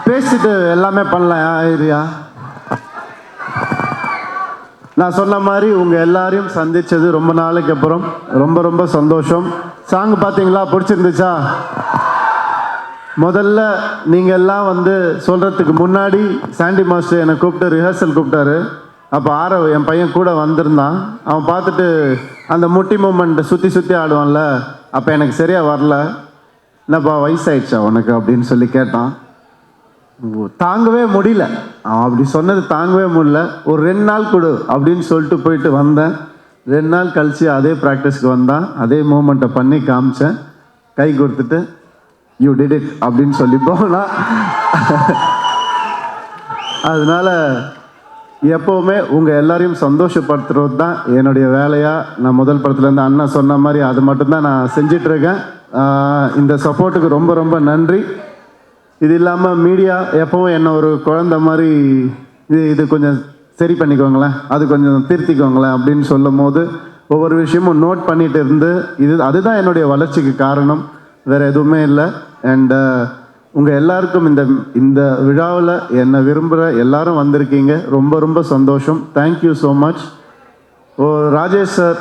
பேசிட்டு எல்லாமே பண்ணலாம் ஐரியா. நான் சொன்ன மாதிரி உங்கள் எல்லாரையும் சந்தித்தது ரொம்ப நாளைக்கு அப்புறம் ரொம்ப ரொம்ப சந்தோஷம். சாங் பார்த்தீங்களா, பிடிச்சிருந்துச்சா? முதல்ல நீங்கள் எல்லாம் வந்து சொல்கிறதுக்கு முன்னாடி சாண்டி மாஸ்டர் என்னை கூப்பிட்டு ரிஹர்சல் கூப்பிட்டாரு. அப்போ ஆரவ் என் பையன் கூட வந்திருந்தான். அவன் பார்த்துட்டு அந்த முட்டி மூமெண்ட் சுற்றி சுற்றி ஆடுவான்ல, அப்போ எனக்கு சரியாக வரல. என்னப்பா வயசாயிடுச்சா உனக்கு அப்படின்னு சொல்லி கேட்டான். தாங்கவே முடியல, அவன் அப்படி சொன்னது தாங்கவே முடியல. ஒரு 2 நாள் கொடு அப்படின்னு சொல்லிட்டு போயிட்டு வந்தேன். 2 நாள் கழித்து அதே ப்ராக்டிஸ்க்கு வந்தான். அதே மூமெண்ட்டை பண்ணி காமிச்சேன். கை கொடுத்துட்டு யூ டிட் இட் அப்படின்னு சொல்லி போனா. அதனால எப்போவுமே உங்கள் எல்லாரையும் சந்தோஷப்படுத்துறது தான் என்னுடைய வேலையாக நான் முதல் படத்துலேருந்து அண்ணா சொன்ன மாதிரி அது மட்டும்தான் நான் செஞ்சிட்ருக்கேன். இந்த சப்போர்ட்டுக்கு ரொம்ப ரொம்ப நன்றி. இது இல்லாமல் மீடியா எப்போவும் என்ன ஒரு குழந்தை மாதிரி இது கொஞ்சம் சரி பண்ணிக்கோங்களேன், அது கொஞ்சம் திருத்திக்கோங்களேன் அப்படின்னு சொல்லும் போது ஒவ்வொரு விஷயமும் நோட் பண்ணிட்டு இருந்து அதுதான் என்னுடைய வளர்ச்சிக்கு காரணம், வேறு எதுவுமே இல்லை. அண்ட் உங்கள் எல்லாருக்கும் இந்த விழாவில் என்னை விரும்புகிற எல்லாரும் வந்திருக்கீங்க, ரொம்ப ரொம்ப சந்தோஷம். Thank you so much. Rajesh sir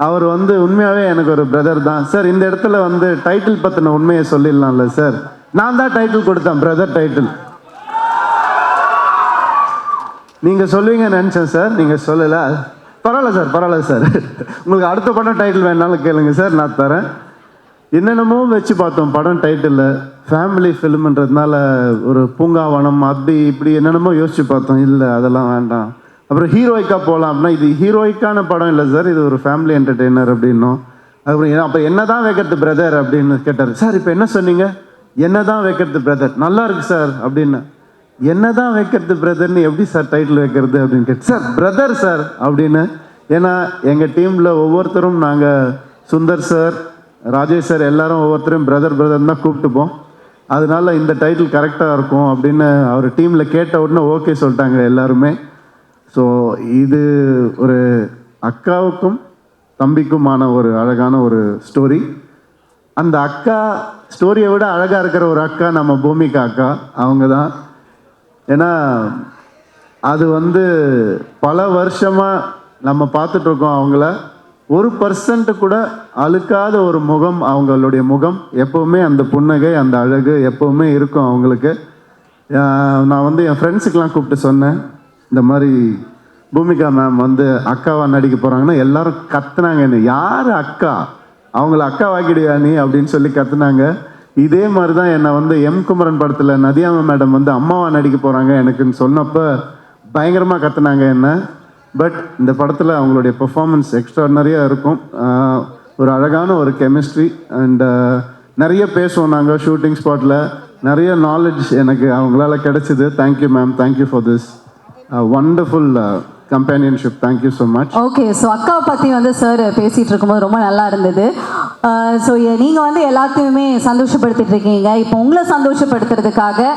அவர் வந்து உண்மையாகவே எனக்கு ஒரு பிரதர் தான் சார். இந்த இடத்துல வந்து டைட்டில் பற்றின உண்மையை சொல்லிடலாம்ல சார். நான் தான் டைட்டில் கொடுத்தேன், பிரதர் டைட்டில். நீங்கள் சொல்லுவீங்கன்னு நினச்சேன் சார், நீங்கள் சொல்லலை. பரவாயில்ல சார். உங்களுக்கு அடுத்த படம் டைட்டில் வேணாலும் கேளுங்க சார், நான் தரேன். என்னென்னமோ வச்சு பார்த்தோம் படம் டைட்டில். ஃபேமிலி ஃபிலிம்ன்றதுனால ஒரு பூங்காவனம் அப்படி இப்படி என்னென்னமோ யோசிச்சு பார்த்தோம். இல்லை அதெல்லாம் வேண்டாம். அப்புறம் ஹீரோயிக்காக போகலாம் அப்படின்னா இது ஹீரோயிக்கான படம் இல்லை சார், இது ஒரு ஃபேமிலி என்டர்டெய்னர் அப்படின்னோம். அப்புறம் அப்போ என்ன தான் வைக்கிறது பிரதர் அப்படின்னு கேட்டார். சார் இப்போ என்ன சொன்னீங்க? என்ன தான் வைக்கிறது பிரதர், நல்லா இருக்கு சார் அப்படின்னு. என்ன தான் வைக்கிறது பிரதர்னு எப்படி சார் டைட்டில் வைக்கிறது அப்படின்னு கேட்டு, சார் பிரதர் சார் அப்படின்னு. ஏன்னா எங்கள் டீமில் ஒவ்வொருத்தரும் நாங்கள் சுந்தர் சார், ராஜேஷ் சார் எல்லாரும் ஒவ்வொருத்தரும் பிரதர் தான் கூப்பிட்டுப்போம். அதனால இந்த டைட்டில் கரெக்டாக இருக்கும் அப்படின்னு அவர் டீமில் கேட்ட உடனே ஓகே சொல்லிட்டாங்க எல்லாருமே. ஸோ இது ஒரு அக்காவுக்கும் தம்பிக்குமான ஒரு அழகான ஒரு ஸ்டோரி. அந்த அக்கா ஸ்டோரியை விட அழகாக இருக்கிற ஒரு அக்கா நம்ம பூமிகா அக்கா, அவங்க தான். ஏன்னா அது வந்து பல வருஷமாக நம்ம பார்த்துட்ருக்கோம் அவங்கள. 1% கூட அழுக்காத ஒரு முகம் அவங்களுடைய முகம். எப்போவுமே அந்த புன்னகை, அந்த அழகு எப்போவுமே இருக்கும் அவங்களுக்கு. நான் வந்து என் ஃப்ரெண்ட்ஸுக்கெலாம் கூப்பிட்டு சொன்னேன், இந்த மாதிரி பூமிகா மேம் வந்து அக்காவாக நடிக்க போகிறாங்கன்னா எல்லாரும் கத்துனாங்க. என்ன யார் அக்கா, அவங்கள அக்கா வாக்கிடுவா நீ அப்படின்னு சொல்லி கத்துனாங்க. இதே மாதிரி தான் என்னை வந்து எம் குமரன் படத்தில் நதியாமா மேடம் வந்து அம்மாவாக நடிக்க போகிறாங்க எனக்குன்னு சொன்னப்போ பயங்கரமாக கத்துனாங்க என்ன. பட் இந்த படத்தில் அவங்களுடைய பெர்ஃபார்மன்ஸ் எக்ஸ்ட்ராடனரியாக இருக்கும். ஒரு அழகான ஒரு கெமிஸ்ட்ரி அண்ட் நிறைய பேசுவோம் நாங்கள் ஷூட்டிங் ஸ்பாட்டில். நிறைய நாலேஜ் எனக்கு அவங்களால கிடைச்சிது. Thank you ma'am, thank you for this wonderful companionship. Thank you so much. Okay, so அக்காவை பற்றி வந்து சார் பேசிகிட்டு இருக்கும்போது ரொம்ப நல்லா இருந்தது. ஸோ நீங்கள் வந்து எல்லாத்தையுமே சந்தோஷப்படுத்திட்டு இருக்கீங்க. இப்போ உங்களை சந்தோஷப்படுத்துறதுக்காக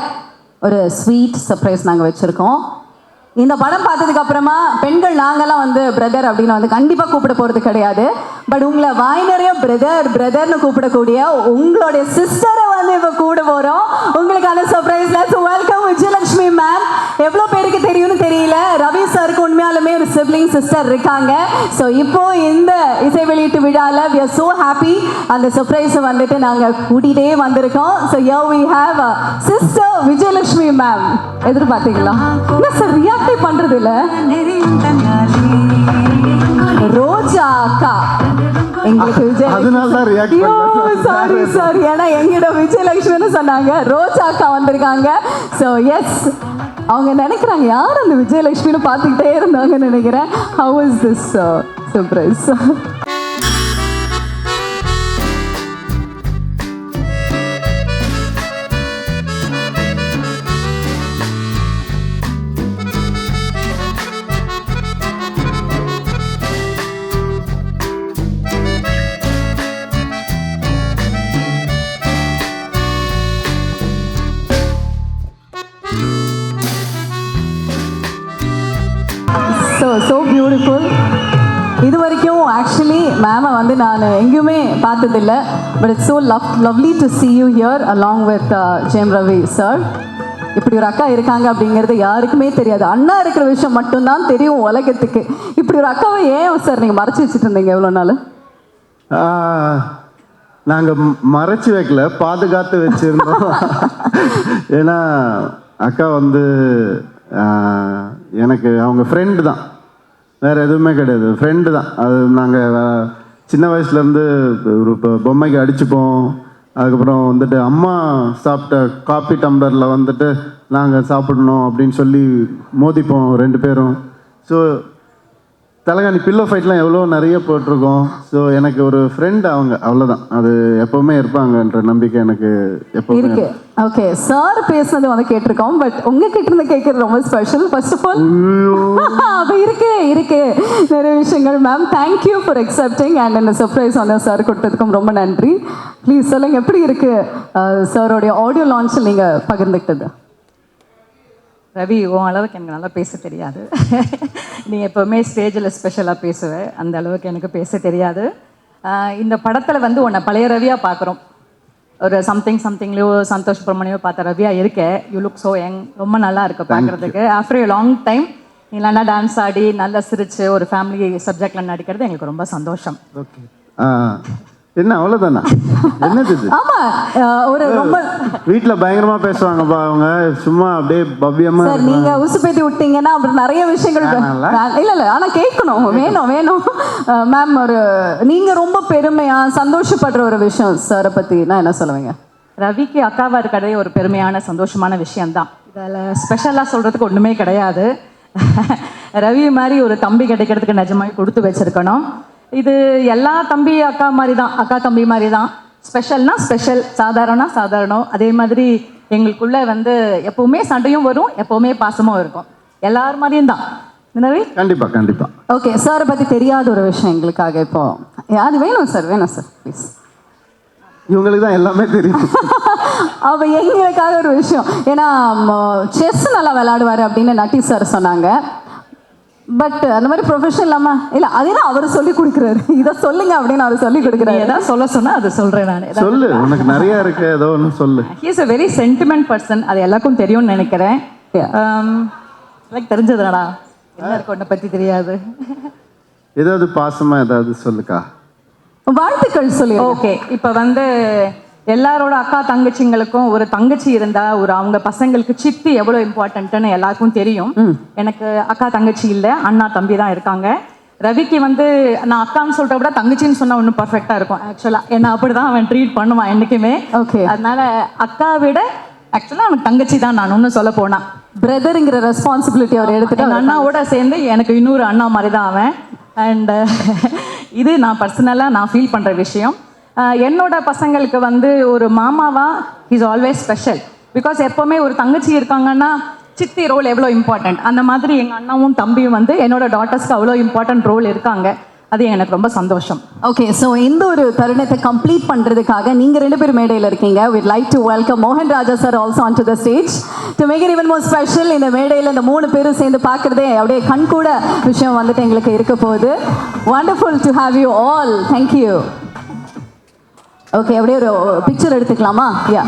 ஒரு ஸ்வீட் சர்ப்ரைஸ் நாங்கள் வச்சுருக்கோம். இந்த படம் பார்த்ததுக்கு அப்புறமா பெண்கள் நாங்கள்லாம் வந்து பிரதர் அப்படின்னு வந்து கண்டிப்பாக கூப்பிட போகிறது கிடையாது. பட் உங்களை வாய் நிறைய பிரதர்னு கூப்பிடக்கூடிய உங்களுடைய சிஸ்டரை வந்து இப்போ கூட போகிறோம். உங்களுக்கான சர்ப்ரைஸ்ல ஸோ வெல்கம் விஜயலட்சுமி மேம். எவ்வளோ பேருக்கு தெரியும்னு தெரியல, ரவி சாருக்கு உண்மையாலுமே ஒரு சிப்ளிங் சிஸ்டர் இருக்காங்க. ஸோ இப்போ இந்த இசை வெளியீட்டு விழாவில் we are so happy அந்த சர்ப்ரைஸை வந்துட்டு நாங்கள் கூட்டிகிட்டே வந்திருக்கோம். So here we have sister Vijayalakshmi ma'am. எதிர்பார்த்தீங்களா? என்ன சார் ரியாக்டே பண்றது இல்ல? ரோஜா அக்கா எங்களுக்கு சாரி ஏன்னா எங்கிட்ட விஜயலட்சுமின்னு சொன்னாங்க, ரோஜா அக்கா வந்திருக்காங்க. ஸோ எஸ், அவங்க நினைக்கிறாங்க யார் அந்த விஜயலட்சுமின்னு பார்த்துக்கிட்டே இருந்தாங்கன்னு நினைக்கிறேன். How is this surprise? So beautiful. இது வரைக்கும் ஆக்சுவலி மேமை வந்து நான் எங்கேயுமே பார்த்ததில்லை. But it's so lovely to see you here along with Jayam Ravi sir. இப்படி ஒரு அக்கா இருக்காங்க அப்படிங்கிறது யாருக்குமே தெரியாது. அண்ணா இருக்கிற விஷயம் மட்டும்தான் தெரியும் உலகத்துக்கு. இப்படி ஒரு அக்காவை ஏன் சார் நீங்கள் மறைச்சி வச்சுட்டு இருந்தீங்க எவ்வளோ நாள்? நாங்கள் மறைச்சி வைக்கல, பாதுகாத்து வச்சுருந்தோம். ஏன்னா அக்கா வந்து எனக்கு அவங்க ஃப்ரெண்டு தான், வேறு எதுவுமே கிடையாது, ஃப்ரெண்டு தான். அது நாங்கள் சின்ன வயசுலேருந்து ஒரு பொம்மைக்கு அடிச்சுப்போம். அதுக்கப்புறம் வந்துட்டு அம்மா சாப்பிட்ட காப்பி டம்ளரில் வந்துட்டு நாங்கள் சாப்பிடணும் அப்படின்னு சொல்லி மோதிப்போம் 2 பேரும். ஸோ தலகாணி பில்லோ ஃபைட்லாம் எவ்வளோ நிறைய போட்டிருக்கோம். ஸோ எனக்கு ஒரு ஃப்ரெண்ட் அவங்க, அவ்வளோதான். அது எப்போவுமே இருப்பாங்கன்ற நம்பிக்கை எனக்கு எப்போ இருக்கு. ஓகே, சார் பேசுனது வந்து கேட்டிருக்கோம். பட் உங்ககிட்ட இருந்து கேட்கறது ரொம்ப ஸ்பெஷல். ஃபர்ஸ்ட் ஆஃப் ஆல் அது இருக்கு நிறைய விஷயங்கள். Ma'am, thank you for accepting and இந்த சர்ப்ரைஸ் வந்து சார் கொடுத்ததுக்கும் ரொம்ப நன்றி. ப்ளீஸ் சொல்லுங்க, எப்படி இருக்கு சாரோடைய ஆடியோ லான்ச்சில் நீங்கள் பகிர்ந்துக்கிட்டது? ரவி, உன் அளவுக்கு எனக்கு நல்லா பேச தெரியாது. நீ எப்போவுமே ஸ்டேஜில் ஸ்பெஷலாக பேசுவேன், அந்த அளவுக்கு எனக்கு பேச தெரியாது. இந்த படத்தில் வந்து உன்னை பழைய ரவியாக பார்க்குறோம். ஒரு சம்திங்லையோ சந்தோஷ் சுப்ரமணியோ பார்த்த ரவியாக இருக்க. யூ லுக் ஸோ யங், ரொம்ப நல்லா இருக்கு பார்க்குறதுக்கு. ஆஃப்டர் ஏ லாங் டைம் நீ நல்லா டான்ஸ் ஆடி நல்லா சிரிச்சு ஒரு ஃபேமிலி சப்ஜெக்டில் நடிக்கிறது எங்களுக்கு ரொம்ப சந்தோஷம். ஓகே, என்ன அவ்வளோதானா? என்னது இது? ஆமா, ஒரு ரொம்ப வீட்டில் பயங்கரமா பேசுவாங்கப்பா அவங்க, சும்மா அப்படியே பவ்யமா. சார் நீங்க உசுப்பேத்தி விட்டீங்கன்னா அப்புறம் நிறைய விஷயங்கள் இல்ல ஆனா கேட்கணும், வேணும். மேம், ஒரு நீங்க ரொம்ப பெருமையா சந்தோஷப்படுற ஒரு விஷயம் சாரை பத்தி நான் என்ன சொல்லுவீங்க? ரவிக்கு அக்காவா இருக்கிறதே ஒரு பெருமையான சந்தோஷமான விஷயம்தான். இதில் ஸ்பெஷலாக சொல்கிறதுக்கு ஒன்றுமே கிடையாது. ரவி மாதிரி ஒரு தம்பி கிடைக்கிறதுக்கு நிஜமாவே கொடுத்து வச்சிருக்கணும். இது எல்லா தம்பி அக்கா மாதிரி தான், அக்கா தம்பி மாதிரி தான். ஸ்பெஷல்னா ஸ்பெஷல், சாதாரணம். அதே மாதிரி எங்களுக்குள்ள வந்து எப்பவுமே சண்டையும் வரும், எப்பவுமே பாசமும் இருக்கும். எல்லார் மாதிரியும் தான். கண்டிப்பா. ஓகே, சாரை பத்தி தெரியாத ஒரு விஷயம் எங்களுக்காக இப்போ அது வேணும் சார் ப்ளீஸ். இவங்களுக்கு தான் எல்லாமே தெரியும். அவ எங்களுக்காக ஒரு விஷயம், ஏன்னா செஸ் நல்லா விளையாடுவாரு அப்படின்னு நட்டி சார் சொன்னாங்க. பட் அந்த மாதிரி ப்ரொஃபஷனல் இல்லாமல் இல்லை, அதெல்லாம் அவர் சொல்லி கொடுக்குறாரு. இதை சொல்லுங்க அப்படின்னு அவர் சொல்லி கொடுக்குறாரு. ஏதாவது சொல்ல சொன்னால் அதை சொல்கிறேன் நான். சொல்லு, உனக்கு நிறைய இருக்கு, ஏதோ ஒன்று சொல்லு. He is a very sentiment person, அது எல்லாருக்கும் தெரியும்னு நினைக்கிறேன். எனக்கு தெரிஞ்சதுடா, எல்லாருக்கும் ஒன்றை பற்றி தெரியாது. ஏதாவது பாசமா ஏதாவது சொல்லுக்கா, வாழ்த்துக்கள் சொல்லி. ஓகே, இப்போ வந்து எல்லாரோட அக்கா தங்கச்சிங்களுக்கும் ஒரு தங்கச்சி இருந்தா ஒரு அவங்க பசங்களுக்கு சித்தி எவ்வளோ இம்பார்ட்டன்ட்னு எல்லாருக்கும் தெரியும். எனக்கு அக்கா தங்கச்சி இல்லை, அண்ணா தம்பி தான் இருக்காங்க. ரவிக்கு வந்து நான் அக்கான்னு சொல்ற விட தங்கச்சின்னு சொன்னா ஒன்றும் பர்ஃபெக்டா இருக்கும் ஆக்சுவலா. ஏன்னா அப்படிதான் அவன் ட்ரீட் பண்ணுவான் என்னைக்குமே. ஓகே, அதனால அக்கா விட ஆக்சுவலா அவனுக்கு தங்கச்சி தான் நான் ஒன்றும் சொல்ல போனா. பிரதருங்கிற ரெஸ்பான்சிபிலிட்டி அவர் எடுத்துட்டு எங்கள் அண்ணாவோட சேர்ந்து எனக்கு இன்னொரு அண்ணா மாதிரி தான் அவன். அண்ட் இது நான் பர்சனலாக நான் ஃபீல் பண்ணுற விஷயம். என்னோட பசங்களுக்கு வந்து ஒரு மாமாவா இஸ் ஆல்வேஸ் ஸ்பெஷல். பிகாஸ் எப்போவுமே ஒரு தங்கச்சி இருக்காங்கன்னா சித்தி ரோல் எவ்வளோ இம்பார்ட்டன்ட், அந்த மாதிரி எங்கள் அண்ணாவும் தம்பியும் வந்து என்னோட டாட்டர்ஸ்க்கு அவ்வளோ இம்பார்ட்டன்ட் ரோல் இருக்காங்க. அது எனக்கு ரொம்ப சந்தோஷம். ஓகே, ஸோ இந்த ஒரு தருணத்தை கம்ப்ளீட் பண்ணுறதுக்காக நீங்கள் 2 பேர் மேடையில் இருக்கீங்க. we'd like to welcome மோகன் ராஜா sir also onto the stage to make it even more special. இந்த மேடையில் இந்த 3 பேரும் சேர்ந்து பார்க்குறதே அப்படியே கண் கூட விஷயம் வந்துட்டு எங்களுக்கு இருக்க போகுது. wonderful to have you all. thank you. Okay, அப்படியே ஒரு பிக்சர் எடுத்துக்கலாமா? Yeah,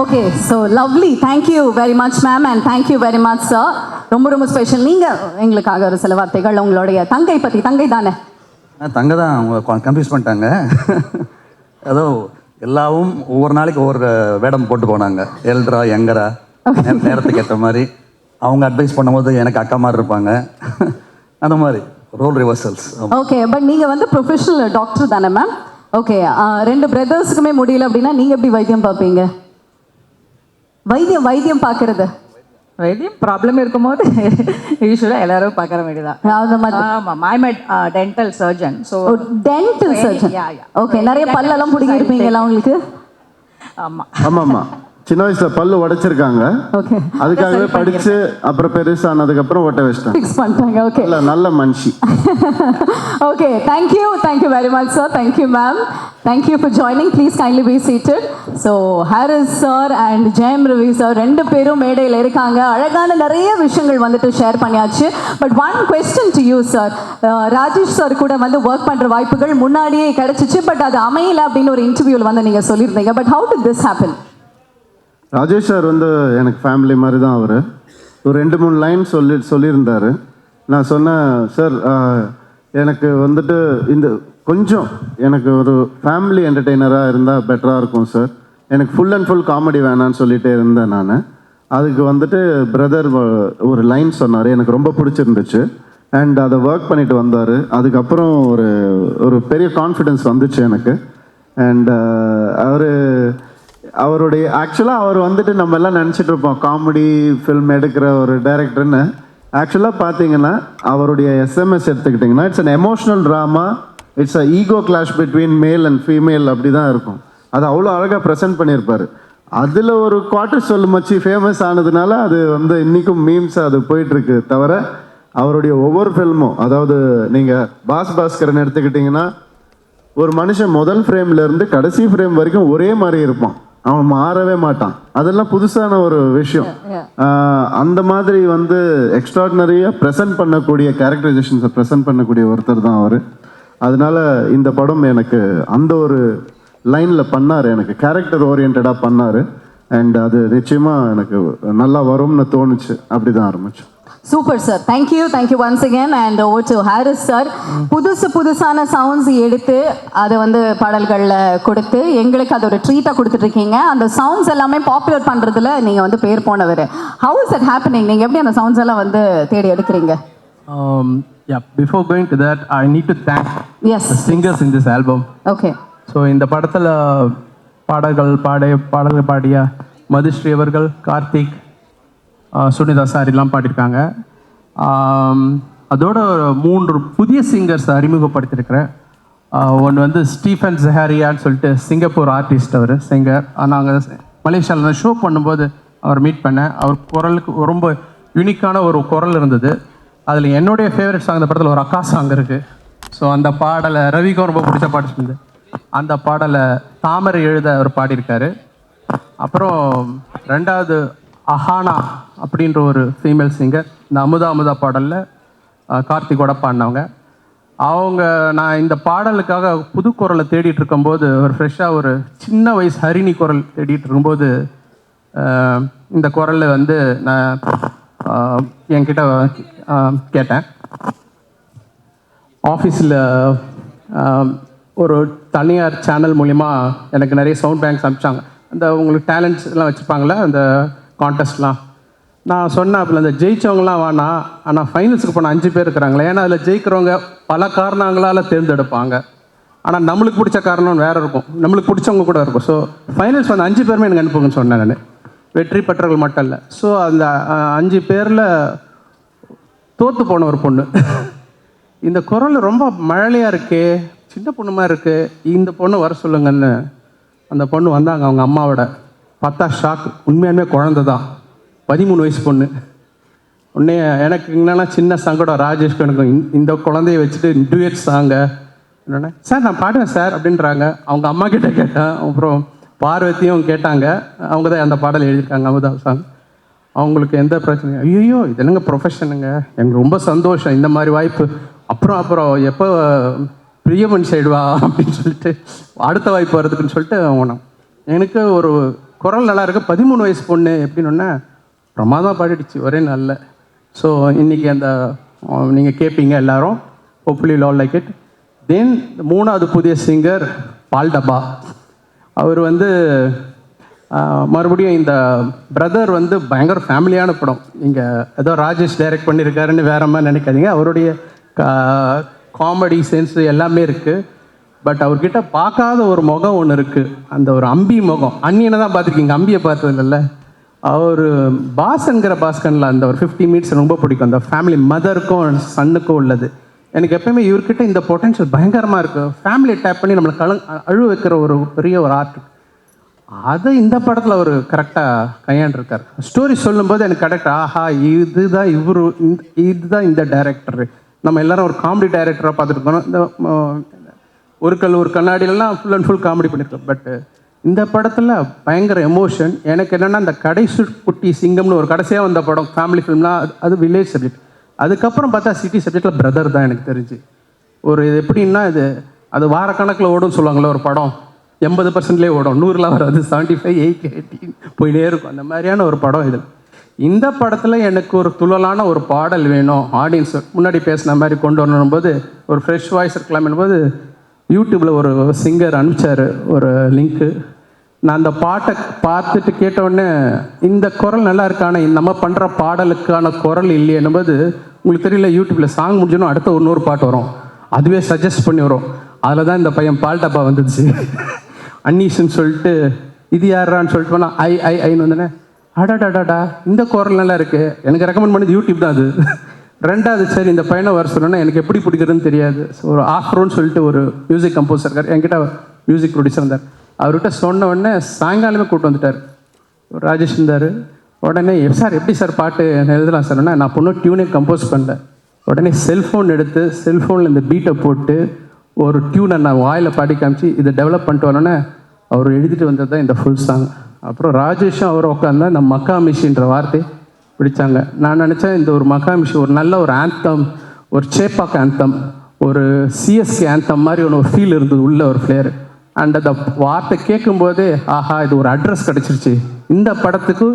okay, so lovely. Thank you very much ma'am and thank you very much sir. ரொம்ப ரொம்ப ஸ்பெஷல். நீங்கள் எங்களுக்காக ஒரு சில வார்த்தைகள் உங்களுடைய தங்கை பற்றி. தங்கை தானே? தங்கை தான். அவங்க கன்ஃபியூஸ் பண்ணிட்டாங்க. ஏதோ எல்லாவும் ஒவ்வொரு நாளைக்கு ஒவ்வொரு வேடம் போட்டு போனாங்க. எல்டரா யங்கரா நேரத்துக்கு ஏற்ற மாதிரி அவங்க அட்வைஸ் பண்ணும்போது எனக்கு அக்கா மாதிரி இருப்பாங்க. அந்த மாதிரி ரோல் ரிவர்சல்ஸ். ஓகே, பட் நீங்கள் வந்து ப்ரொஃபஷனல் டாக்டர் தானே மேம்? ஓகே, 2 பிரதர்ஸுக்குமே முடியல அப்படின்னா நீங்கள் எப்படி வைத்தியம் பார்ப்பீங்க? வைத்தியம் பார்க்கறது எதையும் ப்ராப்ளம் இருக்கும்போது யூஸ்வலாக எல்லாரும் பார்க்குற வேண்டியதான் அந்த மாதிரி ஆமாம் my dental surgeon so dental surgeon. yeah, yeah. Okay, நிறைய பல்லெல்லாம் பிடிங்கி இருப்பீங்களா உங்களுக்கு? ஆமாம் ஆமாம்மா, சின்ன வயசுல பல்லு உடைச்சிருக்காங்க, ஓகே, அதுக்காகவே படிச்சு அப்புறம் பெருசானதுக்கு அப்புறம் ஓட்ட வச்சிட்டாங்க. ஃபிக்ஸ் பண்ணிட்டாங்க. ஓகே, நல்ல மனுஷி. okay, thank you very much sir, thank you ma'am, thank you for joining, please kindly be seated. So Haris sir and Jayam Ravi sir ரெண்டு பேரும் மேடையில் இருக்காங்க. அழகான நிறைய விஷயங்கள் வந்துட்டு ஷேர் பண்ணியாச்சு. But one question to you sir, Rajesh sir கூட வந்து ஒர்க் பண்ற வாய்ப்புகள் முன்னாடியே கிடைச்சிச்சு, பட் அது அமையல அப்படின்னு ஒரு இன்டர்வியூல வந்து நீங்க சொல்லியிருந்தீங்க. But how did this happen? Rajesh sir வந்து எனக்கு ஃபேமிலி மாதிரி தான். அவர் ஒரு 2-3 லைன் சொல்லியிருந்தார். நான் சொன்னேன், சார் எனக்கு வந்துட்டு இந்த கொஞ்சம் எனக்கு ஒரு ஃபேமிலி என்டர்டெய்னராக இருந்தால் பெட்டராக இருக்கும் சார், எனக்கு ஃபுல் அண்ட் ஃபுல் காமெடி வேணான்னு சொல்லிகிட்டே இருந்தேன் நான். அதுக்கு வந்துட்டு பிரதர் ஒரு லைன் சொன்னார், எனக்கு ரொம்ப பிடிச்சிருந்துச்சு. அண்ட் அதை ஒர்க் பண்ணிட்டு வந்தார். அதுக்கப்புறம் ஒரு பெரிய கான்ஃபிடென்ஸ் வந்துச்சு எனக்கு. அண்ட் அவருடைய ஆக்சுவலாக அவர் வந்துட்டு நம்ம எல்லாம் நினச்சிட்டு இருப்போம் காமெடி ஃபில்ம் எடுக்கிற ஒரு டைரக்டர்னு. ஆக்சுவலாக பார்த்தீங்கன்னா அவருடைய எஸ்எம்எஸ் எடுத்துக்கிட்டிங்கன்னா it's an emotional drama, it's a ego clash between male and female, அப்படி தான் இருக்கும். அது அவ்வளோ அழகாக ப்ரெசென்ட் பண்ணியிருப்பார். அதில் ஒரு குவார்டர் சொல்லு மச்சி ஃபேமஸ் ஆனதுனால அது வந்து இன்றைக்கும் மீம்ஸ் அது போயிட்டுருக்கு. தவிர அவருடைய ஒவ்வொரு ஃபில்மும், அதாவது நீங்கள் பாஸ்கரன் எடுத்துக்கிட்டிங்கன்னா ஒரு மனுஷன் முதல் ஃப்ரேம்லேருந்து கடைசி ஃப்ரேம் வரைக்கும் ஒரே மாதிரி இருப்பான், அவன் மாறவே மாட்டான். அதெல்லாம் புதுசான ஒரு விஷயம். அந்த மாதிரி வந்து எக்ஸ்ட்ராடினரியாக ப்ரெசென்ட் பண்ணக்கூடிய கேரக்டரைசேஷன்ஸை ப்ரெசென்ட் பண்ணக்கூடிய ஒருத்தர் தான் அவர். அதனால இந்த படம் எனக்கு அந்த ஒரு லைனில் பண்ணார், எனக்கு கேரக்டர் ஓரியன்டாக பண்ணார். அண்ட் அது நிச்சயமாக எனக்கு நல்லா வரும்னு தோணுச்சு. அப்படி தான் ஆரம்பிச்சோம். Super sir, thank you once again. And over to Harris sir. புதுசான சவுண்ட்ஸ் எடுத்து அதை வந்து பாடல்களில் கொடுத்து எங்களுக்கு அது ஒரு ட்ரீட்டாக கொடுத்துட்ருக்கீங்க. அந்த சவுண்ட்ஸ் எல்லாமே பாப்புலர் பண்ணுறதுல நீங்கள் வந்து பேர் போனவர். How is it happening? நீங்கள் எப்படி அந்த சவுண்ட்ஸ் எல்லாம் வந்து தேடி எடுக்கிறீங்க? Yeah, before going to that, I need to thank Yes. the singers in this album. Okay. So இந்த படத்தில் பாடல்கள் பாடிய மதுஸ்ரீ அவர்கள், கார்த்திக், சுனிதா சாரிலாம் பாடியிருக்காங்க. அதோட 3 புதிய சிங்கர்ஸ் அறிமுகப்படுத்தியிருக்கிறேன். ஒன்று வந்து ஸ்டீஃபன் ஜஹாரியான்னு சொல்லிட்டு சிங்கப்பூர் ஆர்டிஸ்ட், அவர் சிங்கர். நாங்கள் மலேசியாவில் ஷோ பண்ணும்போது அவர் மீட் பண்ணேன். அவர் குரலுக்கு ரொம்ப யூனிக்கான ஒரு குரல் இருந்தது. அதில் என்னுடைய ஃபேவரட் சாங் இந்த படத்தில் ஒரு அக்கா சாங் இருக்குது. ஸோ அந்த பாடலை ரவிக்கும் ரொம்ப பிடிச்ச பாட்டு இருந்தது. அந்த பாடலை தாமரை எழுத அவர் பாடியிருக்காரு. அப்புறம் 2வது அஹானா அப்படின்ற ஒரு ஃபீமேல் சிங்கர், இந்த அமுதா பாடலில் கார்த்திகோட பாடினவங்க. நான் இந்த பாடலுக்காக புது குரலை தேடிட்டு இருக்கும்போது, ஒரு ஃப்ரெஷ்ஷாக ஒரு சின்ன வயசு ஹரிணி குரல் தேடிட்டு இருக்கும்போது இந்த குரலை வந்து நான் என்கிட்ட கேட்டேன். ஆஃபீஸில் ஒரு தனியார் சேனல் மூலிமா எனக்கு நிறைய சவுண்ட் பேங்க்ஸ் அனுப்பிச்சாங்க. அந்த உங்களுக்கு டேலண்ட்ஸ் எல்லாம் வச்சுருப்பாங்களே அந்த கான்டெஸ்ட்லாம். நான் சொன்னேன், அப்போ அந்த ஜெயித்தவங்களாம் வேணாம், ஆனால் ஃபைனல்ஸுக்கு போன 5 பேர் இருக்கிறாங்களே, ஏன்னா அதில் ஜெயிக்கிறவங்க பல காரணங்களால் தேர்ந்தெடுப்பாங்க. ஆனால் நம்மளுக்கு பிடிச்ச காரணம் வேறு இருக்கும், நம்மளுக்கு பிடிச்சவங்க கூட இருக்கும். ஸோ ஃபைனல்ஸ் வந்து 5 பேருமே எனக்கு அனுப்புங்கன்னு சொன்னேன் நான், வெற்றி பெற்றவர்கள் மட்டும் இல்லை. ஸோ அந்த 5 பேரில் தோற்று போன ஒரு பொண்ணு, இந்த குரல் ரொம்ப மழலையாக இருக்கே, சின்ன பொண்ணுமா இருக்குது, இந்த பொண்ணு வர சொல்லுங்கன்னு அந்த பொண்ணு வந்தாங்க. அவங்க அம்மாவோட பார்த்தா ஷாக், உண்மையாலுமே குழந்தை தான், 13 வயசு பொண்ணு. உடனே எனக்கு என்னென்னா சின்ன சங்கடம், ராஜேஷ்க்கு எனக்கு இந்த குழந்தைய வச்சுட்டு டூயட் சாங்க என்னென்ன சார் நான் பாடுவேன் சார் அப்படின்றாங்க. அவங்க அம்மா கிட்ட கேட்டேன், அப்புறம் பார்வதியும் கேட்டாங்க. அவங்க தான் அந்த பாடல் எழுதியிருக்காங்க, அமுதா சாங். அவங்களுக்கு எந்த பிரச்சனையும், ஐயோ இது என்னங்க ப்ரொஃபஷனுங்க, எனக்கு ரொம்ப சந்தோஷம் இந்த மாதிரி வாய்ப்பு. அப்புறம் எப்போ பிரியமன் சைடுவா அப்படின்னு சொல்லிட்டு அடுத்த வாய்ப்பு வருதுக்குன்னு சொல்லிட்டு போனோம். எனக்கு ஒரு குரல் நல்லா இருக்குது, 13 வயசு பொண்ணு எப்படின்னு பிரமாதமாக பாடிடுச்சு ஒரே நல்ல. ஸோ இன்றைக்கி அந்த நீங்கள் கேட்பீங்க எல்லாரும், ஹோப்ஃபுல்லி ஆல் லைக் இட். தென் 3வது புதிய சிங்கர் பால்டபா. அவர் வந்து மறுபடியும் இந்த பிரதர் வந்து பயங்கர ஃபேமிலியான படம். இங்கே ஏதோ ராஜேஷ் டைரக்ட் பண்ணியிருக்காருன்னு வேற மாதிரி நினைக்காதீங்க. அவருடைய காமெடி சென்ஸு எல்லாமே இருக்குது. பட் அவர்கிட்ட பார்க்காத ஒரு முகம் ஒன்று இருக்குது, அந்த ஒரு அம்பி முகம். அந்நியனை தான் பார்த்துருக்கீங்க, அம்பியை பார்த்தது இல்லைல்ல. அவர் பாஸ்ங்கிற பாஸ்கனில் அந்த ஒரு 50 மினிட்ஸ் ரொம்ப பிடிக்கும். அந்த ஃபேமிலி மதருக்கும் சன்னுக்கும் உள்ளது. எனக்கு எப்பயுமே இவர்கிட்ட இந்த பொட்டன்ஷியல் பயங்கரமாக இருக்குது. ஃபேமிலியை டேப் பண்ணி நம்மளை அழுவ வைக்கிற ஒரு பெரிய ஒரு ஆர்ட். அதை இந்த படத்தில் அவர் கரெக்டாக கையாண்டிருக்கார். ஸ்டோரி சொல்லும்போது எனக்கு கரெக்டாக ஆஹா இதுதான் இதுதான் இந்த டைரக்டர். நம்ம எல்லாரும் ஒரு காமெடி டைரக்டராக பார்த்துருக்கோம். இந்த ஒரு கண்ணாடியிலலாம் ஃபுல் அண்ட் ஃபுல் காமெடி பண்ணியிருக்கோம். பட் இந்த படத்தில் பயங்கர எமோஷன். எனக்கு என்னென்னா இந்த கடைசி குட்டி சிங்கம்னு ஒரு கடைசியாக வந்த படம் ஃபேமிலி ஃபிலிம்லாம் அது வில்லேஜ் சப்ஜெக்ட். அதுக்கப்புறம் பார்த்தா சிட்டி சப்ஜெக்டில் பிரதர் தான் எனக்கு தெரிஞ்சு. ஒரு இது எப்படின்னா அது வாரக்கணக்கில் ஓடும்னு சொல்லுவாங்களே ஒரு படம் 80%லேயே ஓடும், 100லாம் வராது, 75, 80, 80 போயிட்டே இருக்கும். அந்த மாதிரியான ஒரு படம் இது. இந்த படத்தில் எனக்கு ஒரு துள்ளலான ஒரு பாடல் வேணும், ஆடியன்ஸ் முன்னாடி பேசின மாதிரி கொண்டு வரணும்போது ஒரு ஃப்ரெஷ் வாய்ஸ் இருக்கலாம்னும் போது யூடியூப்பில் ஒரு சிங்கர் அனுப்பிச்சார் ஒரு லிங்க்கு. நான் அந்த பாட்டை பார்த்துட்டு கேட்டவுடனே இந்த குரல் நல்லா இருக்கான நம்ம பண்ணுற பாடலுக்கான குரல் இல்லையேன்னும் போது உங்களுக்கு தெரியல, யூடியூப்பில் சாங் முடிஞ்சோன்னா அடுத்த இன்னொரு பாட்டு வரும், அதுவே சஜஸ்ட் பண்ணி வரும். அதில் தான் இந்த பையன் பால்டப்பா வந்துச்சு. அன்னீஷன்னு சொல்லிட்டு இது யாரான்னு சொல்லிட்டு போனால் ஐன்னு வந்தோடனே அடாடாடாடா இந்த குரல் நல்லா இருக்குது. எனக்கு ரெக்கமெண்ட் பண்ணது யூடியூப் தான் அது. ரெண்டாவது சரி இந்த பையனை வர சொன்னோன்னா எனக்கு எப்படி பிடிக்கிறதுன்னு தெரியாது. ஸோ ஒரு ஆஃப்ரோன்னு சொல்லிட்டு ஒரு மியூசிக் கம்போசர் இருக்கார், என்கிட்ட மியூசிக் ப்ரொடியூசர் இருந்தார். அவர்கிட்ட சொன்ன உடனே சாயங்காலமே கூப்பிட்டு வந்துட்டார். ராஜேஷ் இருந்தார். உடனே சார் எப்படி சார் பாட்டு எழுதலாம் சார்? நான் பொண்ணு டியூனே கம்போஸ் பண்ணல. உடனே செல்ஃபோன் எடுத்து செல்ஃபோனில் இந்த பீட்டை போட்டு ஒரு டியூனை நான் வாயில் பாடி காமிச்சு இதை டெவலப் பண்ணிட்டு வரணுன்னே அவர் எழுதிட்டு வந்தது தான் இந்த ஃபுல் சாங். அப்புறம் ராஜேஷும் அவர் உட்காந்தா இந்த மக்காமிஷின்ற வார்த்தை பிடிச்சாங்க. நான் நினச்சேன் இந்த ஒரு மக்காமிஷி ஒரு நல்ல ஒரு ஆந்தம், ஒரு சேப்பாக் ஆந்தம், ஒரு சிஎஸ்கே ஆந்தம் மாதிரி ஒரு ஃபீல் இருந்தது உள்ள ஒரு ஃப்ளேர். அண்ட் அந்த வார்த்தை கேட்கும்போதே ஆஹா இது ஒரு அட்ரஸ் கிடச்சிருச்சு, இந்த படத்துக்கு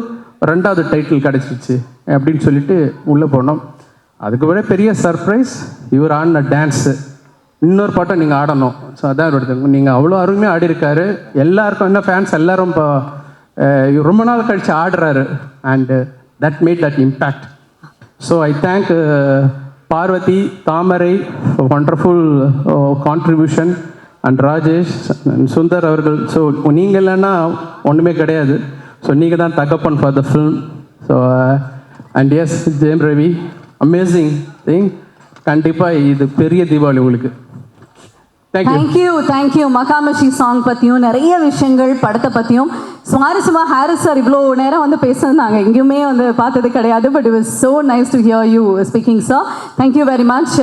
2வது டைட்டில் கிடச்சிருச்சு அப்படின்னு சொல்லிட்டு உள்ளே போனோம். அதுக்கு விட பெரிய சர்ப்ரைஸ் இவர் ஆடின டான்ஸு. இன்னொரு பாட்டை நீங்கள் ஆடணும். ஸோ அதான் எடுத்து நீங்கள் அவ்வளோ அருமையாக ஆடிருக்காரு. எல்லாருக்கும் என்ன ஃபேன்ஸ் எல்லாரும் இப்போ ரொம்ப நாள் கழித்து ஆடுறாரு. And that made that impact. So I thank Parvathy, Thamarai, wonderful contribution and Rajesh and Sundar அவர்கள். ஸோ நீங்கள் இல்லைன்னா ஒன்றுமே கிடையாது. ஸோ நீங்கள் தான் தகப்பன் for the film. So and yes Jayam Ravi, amazing thing. கண்டிப்பாக இது பெரிய தீபாவளி உங்களுக்கு. தேங்க்யூ. மகாமஷி சாங் பற்றியும் நிறைய விஷயங்கள் படத்தை பற்றியும் சுவாரஸ்யமாக ஹாரிஸ் சார் இவ்வளோ நேரம் வந்து பேசுறது நாங்கள் எங்கேயுமே வந்து பார்த்தது கிடையாது. But it was so nice to hear you speaking sir. Thank you very much.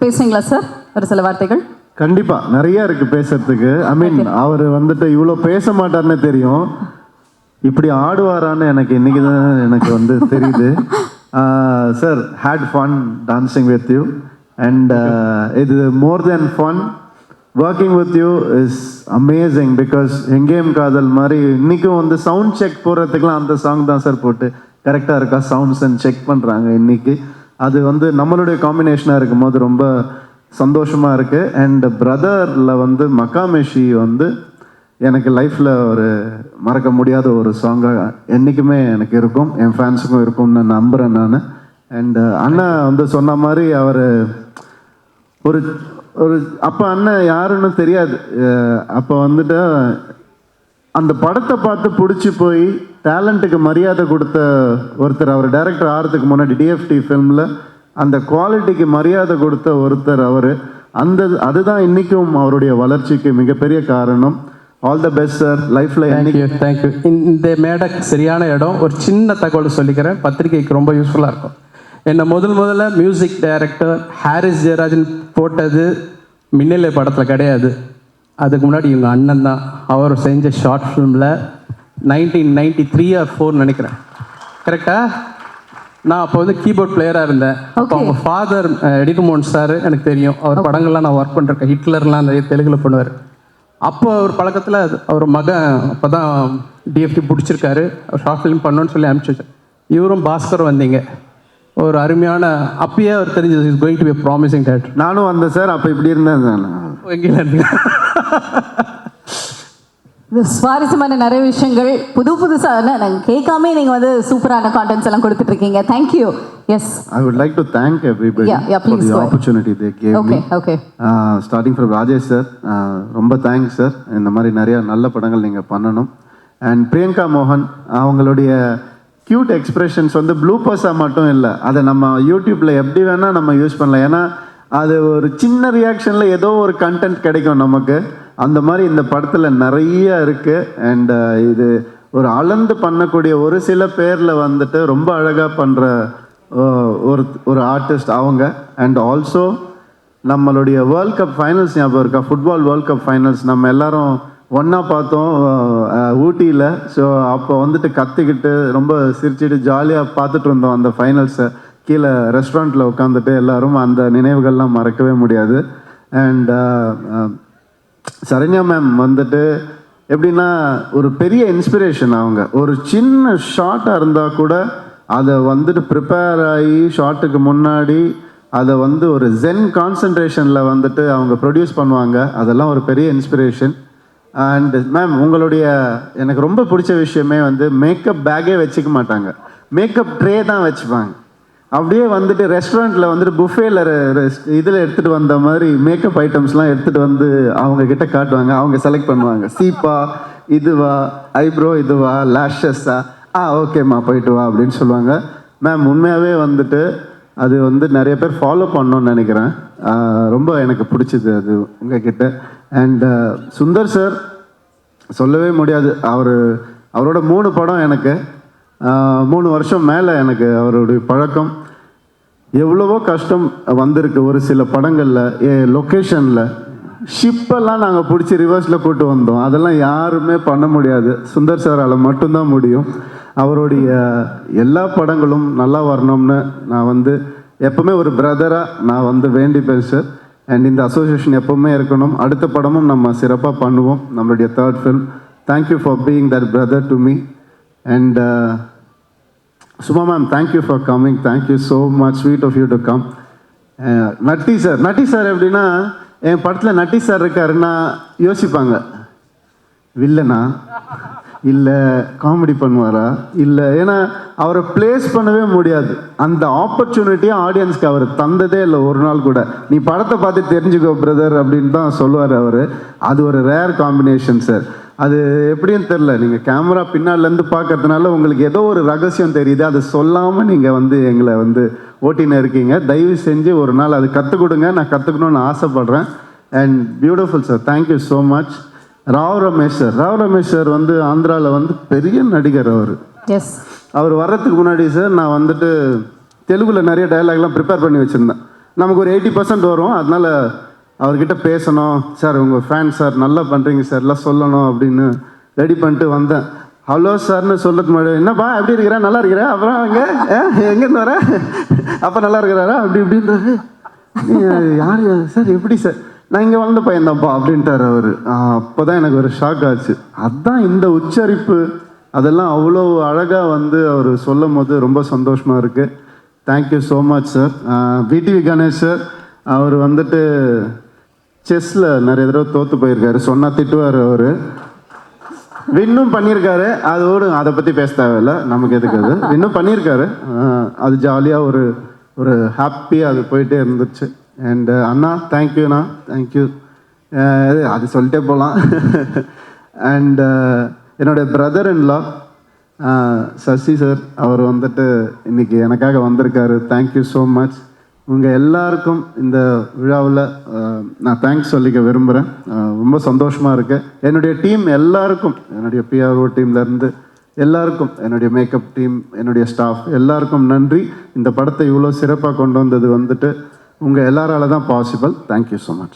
பேசுறீங்களா சார் ஒரு சில வார்த்தைகள்? கண்டிப்பாக நிறைய இருக்குது பேசுறதுக்கு. ஐ மீன் அவர் வந்துட்டு இவ்வளோ பேச மாட்டார்னு தெரியும், இப்படி ஆடுவாரான்னு எனக்கு இன்னைக்கு தான் எனக்கு வந்து தெரியுது. Sir had fun dancing with you and இது more than fun, working with you is amazing because எங்கேயும் காதல் மாதிரி இன்றைக்கும் வந்து சவுண்ட் செக் போடுறதுக்குலாம் அந்த சாங் தான் சார் போட்டு கரெக்டாக இருக்கா சவுண்ட்ஸ் அண்ட் செக் பண்ணுறாங்க இன்றைக்கி. அது வந்து நம்மளுடைய காம்பினேஷனாக இருக்கும் போது ரொம்ப சந்தோஷமாக இருக்குது. அண்ட் பிரதரில் வந்து மக்காமேஷி வந்து எனக்கு லைஃப்பில் ஒரு மறக்க முடியாத ஒரு சாங்காக என்றைக்குமே எனக்கு இருக்கும், என் ஃபேன்ஸுக்கும் இருக்கும்னு நம்புகிறேன் நான். அண்ட் அண்ணன் வந்து சொன்ன மாதிரி அவர் ஒரு ஒரு அப்போ அண்ணன் யாருன்னு தெரியாது. அப்போ வந்துட்டு அந்த படத்தை பார்த்து பிடிச்சி போய் டேலண்ட்டுக்கு மரியாதை கொடுத்த ஒருத்தர் அவர். டைரக்டர் ஆகிறதுக்கு முன்னாடி டிஎஃப்டி ஃபிலிமில் அந்த குவாலிட்டிக்கு மரியாதை கொடுத்த ஒருத்தர் அவர். அதுதான் இன்றைக்கும் அவருடைய வளர்ச்சிக்கு மிகப்பெரிய காரணம். ஆல் த பெஸ்ட் சார் லைஃப்பில். தேங்க்யூ. இந்த மேடை சரியான இடம். ஒரு சின்ன தகவல் சொல்லிக்கிறேன், பத்திரிகைக்கு ரொம்ப யூஸ்ஃபுல்லாக இருக்கும். என்னை முதல்ல மியூசிக் டைரக்டர் ஹாரிஸ் ஜெயராஜன் போட்டது மின்னலை படத்தில் கிடையாது, அதுக்கு முன்னாடி இவங்க அண்ணன் தான். அவர் செஞ்ச ஷார்ட் ஃபிலிமில் 1993 or 4 நினைக்கிறேன், கரெக்டாக? நான் அப்போ வந்து கீபோர்ட் பிளேயராக இருந்தேன். அப்போ அவங்க ஃபாதர் எடிட்மோன் சார் எனக்கு தெரியும், அவர் படங்கள்லாம் நான் ஒர்க் பண்ணுறேன். ஹிட்லர்லாம் நிறைய தெலுங்கில் பண்ணுவார். அப்போ ஒரு பழக்கத்தில் அவர் மகன் அப்போ தான் டிஎஃப்டி பிடிச்சிருக்காரு, ஷார்ட் ஃபிலிம் பண்ணணுன்னு சொல்லி அனுப்பிச்சி வச்சேன். இவரும் பாஸ்கர் வந்தீங்க, ஒரு அருமையான அப்பயே அவர் தெரிஞ்சது is going to be promising director. நானும் வந்தேன் சார், அப்போ இப்படி இருந்தேன் நான். எங்கேயும் இருந்தீங்க. சுவாரஸ்யமான நிறைய விஷயங்கள் புதுசாக நாங்கள் கேட்காமே நீங்கள் வந்து சூப்பரான கான்டென்ட்ஸ் எல்லாம் கொடுத்துட்ருக்கீங்க. Thank you. Yes, I would like to thank everybody for the opportunity they gave me. Okay. Starting from Rajesh sir, ரொம்ப தேங்க்ஸ் சார். இந்த மாதிரி நிறைய நல்ல படங்கள் நீங்கள் பண்ணணும். அண்ட் பிரியங்கா மோகன் அவங்களுடைய க்யூட் எக்ஸ்பிரஷன்ஸ் வந்து ப்ளூப்பர்ஸாக மட்டும் இல்லை, அதை நம்ம யூடியூப்பில் எப்படி வேணால் நம்ம யூஸ் பண்ணலாம். ஏன்னா அது ஒரு சின்ன ரியாக்ஷனில் ஏதோ ஒரு கண்டென்ட் கிடைக்கும் நமக்கு. அந்த மாதிரி இந்த படத்தில் நிறைய இருக்குது. அண்ட் இது ஒரு அளந்து பண்ணக்கூடிய ஒரு சில பேரில் வந்துட்டு ரொம்ப அழகாக பண்ணுற ஒரு ஆர்டிஸ்ட் அவங்க. அண்ட் ஆல்சோ நம்மளுடைய வேர்ல்ட் கப் ஃபைனல்ஸ் ஞாபகம் இருக்கா? ஃபுட்பால் வேர்ல்ட் கப் ஃபைனல்ஸ் நம்ம எல்லாரும் ஒன்றா பார்த்தோம் ஊட்டியில். ஸோ அப்போ வந்துட்டு கற்றுக்கிட்டு ரொம்ப சிரிச்சுட்டு ஜாலியாக பார்த்துட்டு இருந்தோம் அந்த ஃபைனல்ஸை. கீழே ரெஸ்டாரண்ட்டில் உட்காந்துட்டு எல்லாரும் அந்த நினைவுகள்லாம் மறக்கவே முடியாது. அண்ட் சரண்யா மேம் வந்துட்டு எப்படின்னா ஒரு பெரிய இன்ஸ்பிரேஷன். அவங்க ஒரு சின்ன ஷார்ட்டாக இருந்தால் கூட அதை வந்துட்டு ப்ரிப்பேர் ஆகி ஷார்ட்டுக்கு முன்னாடி அதை வந்து ஒரு ஜென் கான்சன்ட்ரேஷனில் வந்துட்டு அவங்க ப்ரொடியூஸ் பண்ணுவாங்க. அதெல்லாம் ஒரு பெரிய இன்ஸ்பிரேஷன். அண்ட் மேம் உங்களுடைய எனக்கு ரொம்ப பிடிச்ச விஷயமே வந்து மேக்கப் பேக்கே வச்சுக்க மாட்டாங்க, மேக்கப் ட்ரே தான் வச்சுப்பாங்க. அப்படியே வந்துட்டு ரெஸ்டாரண்ட்டில் வந்துட்டு புஃபேல இதில் எடுத்துகிட்டு வந்த மாதிரி மேக்கப் ஐட்டம்ஸ்லாம் எடுத்துகிட்டு வந்து அவங்க கிட்ட காட்டுவாங்க. அவங்க செலக்ட் பண்ணுவாங்க, சீப்பா இதுவா, ஐப்ரோ இதுவா, லேஷஸா, ஓகேம்மா போயிட்டு வா அப்படின்னு சொல்லுவாங்க. மேம் உண்மையாகவே வந்துட்டு அது வந்து நிறைய பேர் ஃபாலோ பண்ணணும்னு நினைக்கிறேன். ரொம்ப எனக்கு பிடிச்சிது அது உங்ககிட்ட. அண்ட் சுந்தர் சார் சொல்லவே முடியாது. அவரோட 3 படம் எனக்கு 3 வருஷம் மேலே எனக்கு அவருடைய பழக்கம். எவ்வளவோ கஷ்டம் வந்திருக்கு ஒரு சில படங்களில். லொக்கேஷனில் ஷிப்பெல்லாம் நாங்கள் பிடிச்சி ரிவர்ஸில் கூட்டு வந்தோம். அதெல்லாம் யாருமே பண்ண முடியாது, சுந்தர் சாரால் மட்டும்தான் முடியும். அவருடைய எல்லா படங்களும் நல்லா வரணும்னு நான் வந்து எப்போவுமே ஒரு பிரதராக நான் வந்து வேண்டி பேசுகிறேன். அண்ட் இந்த அசோசியேஷன் எப்போவுமே இருக்கணும். அடுத்த படமும் நம்ம சிறப்பாக பண்ணுவோம், நம்மளுடைய 3rd film. Thank you for being that brother to me. And Suma ma'am, thank you for coming. Thank you so much, sweet of you to come. Natty sir எப்படின்னா, என் படத்தில் நட்டி சார் இருக்காருன்னா யோசிப்பாங்க, வில்லனா இல்லை காமெடி பண்ணுவாரா இல்லை, ஏன்னா அவரை பிளேஸ் பண்ணவே முடியாது. அந்த ஆப்பர்ச்சுனிட்டியை ஆடியன்ஸ்க்கு அவர் தந்ததே இல்லை ஒரு நாள் கூட. நீ படத்தை பார்த்து தெரிஞ்சுக்கோ பிரதர் அப்படின்னு தான் சொல்லுவார் அவர். அது ஒரு ரேர் காம்பினேஷன் சார். அது எப்படின்னு தெரில, நீங்கள் கேமரா பின்னாலேருந்து பார்க்கறதுனால உங்களுக்கு ஏதோ ஒரு ரகசியம் தெரியுது, அதை சொல்லாமல் நீங்கள் வந்து எங்களை வந்து ஓட்டின்னு இருக்கீங்க. தயவு செஞ்சு ஒரு நாள் அது கற்றுக் கொடுங்க, நான் கற்றுக்கணுன்னு ஆசைப்பட்றேன். And beautiful sir, thank you so much. Rao Ramesh sir வந்து ஆந்திராவில் வந்து பெரிய நடிகர் அவர். எஸ், அவர் வர்றதுக்கு முன்னாடி சார் நான் வந்துட்டு தெலுங்கில் நிறைய டயலாக்லாம் ப்ரிப்பேர் பண்ணி வச்சுருந்தேன். நமக்கு ஒரு 80% வரும், அதனால் அவர்கிட்ட பேசணும் சார், உங்கள் ஃபேன் சார், நல்லா பண்ணுறீங்க சார், எல்லாம் சொல்லணும் அப்படின்னு ரெடி பண்ணிட்டு வந்தேன். ஹலோ சார்னு சொல்கிறதுக்கு முன்னாடி, என்னப்பா எப்படி இருக்கிறேன், நல்லா இருக்கிறேன், அப்புறம் எங்கேருந்து வர, அப்போ நல்லா இருக்கிறாரா அப்படி இப்படின்றாரு. யார் சார், எப்படி சார், நான் இங்கே வளர்ந்த பையன்தான்ப்பா அப்படின்ட்டார் அவர். அப்போ தான் எனக்கு ஒரு ஷாக் ஆச்சு. அதுதான் இந்த உச்சரிப்பு, அதெல்லாம் அவ்வளோ அழகாக வந்து அவர் சொல்லும் போது ரொம்ப சந்தோஷமாக இருக்குது. Thank you so much sir. VTV Ganesh sir, அவர் வந்துட்டு செஸ்ஸில் நிறைய தடவை தோற்று போயிருக்காரு, சொன்னால் திட்டுவார் அவர். வின்னும் பண்ணியிருக்காரு, அதோடு அதை பற்றி பேச தேவையில்லை, நமக்கு எதுக்கு அது. வின்னும் பண்ணியிருக்காரு, அது ஜாலியாக ஒரு ஹாப்பியாக அது போயிட்டே இருந்துச்சு. அண்ட் அண்ணா தேங்க்யூண்ணா, தேங்க்யூ. அது சொல்லிட்டே போகலாம். அண்ட் என்னுடைய பிரதர் இன்லா சசி சார், அவர் வந்துட்டு இன்னைக்கு எனக்காக வந்திருக்காரு. Thank you so much. உங்கள் எல்லாருக்கும் இந்த விழாவில் நான் தேங்க்ஸ் சொல்லிக்க விரும்புகிறேன். ரொம்ப சந்தோஷமாக இருக்கு. என்னுடைய டீம் எல்லாருக்கும், என்னுடைய பிஆர்ஓ டீம்லேருந்து எல்லாருக்கும், என்னுடைய மேக்கப் டீம், என்னுடைய ஸ்டாஃப் எல்லாருக்கும் நன்றி. இந்த படத்தை இவ்வளோ சிறப்பாக கொண்டு வந்தது வந்துட்டு உங்கள் எல்லாரால தான் பாசிபிள். Thank you so much.